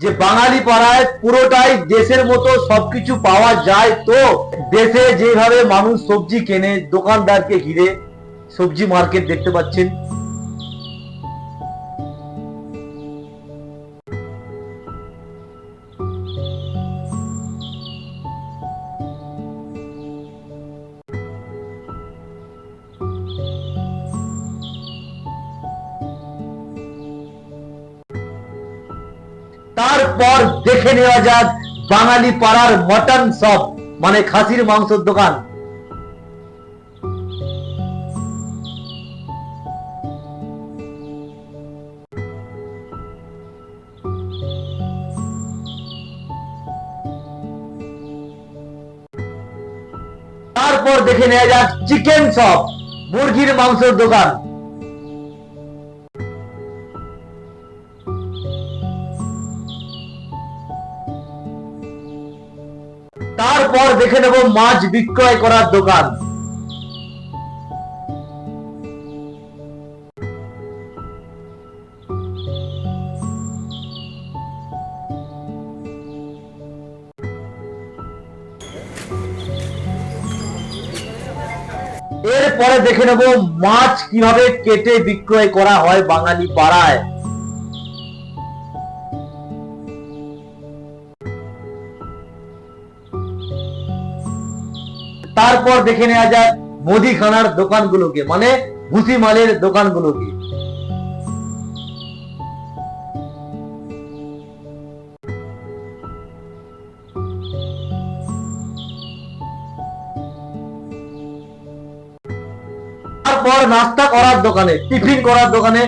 যে বাঙালি পাড়ায় পুরোটাই দেশের মতো সবকিছু পাওয়া যায়। তো দেশে যেভাবে মানুষ সবজি কেনে, দোকানদারকে ঘিরে সবজি মার্কেট দেখতে পাচ্ছেন। তারপর দেখে নেওয়া যাক বাঙালি পাড়ার মটন শপ, মানে খাসির মাংসের দোকান। তারপর দেখে নেওয়া যাক চিকেন শপ, মুরগির মাংসের দোকান। তারপর দেখে নেব মাছ বিক্রয় করার দোকান। এরপরে দেখে নেব মাছ কিভাবে কেটে বিক্রয় করা হয় বাঙালি পাড়ায়। তারপর দেখে নেওয়া যায় মুদিখানার দোকানগুলোকে, মানে ভুসি মালের দোকানগুলোকে। তারপর নাস্তা করার দোকানে, টিফিন করার দোকানে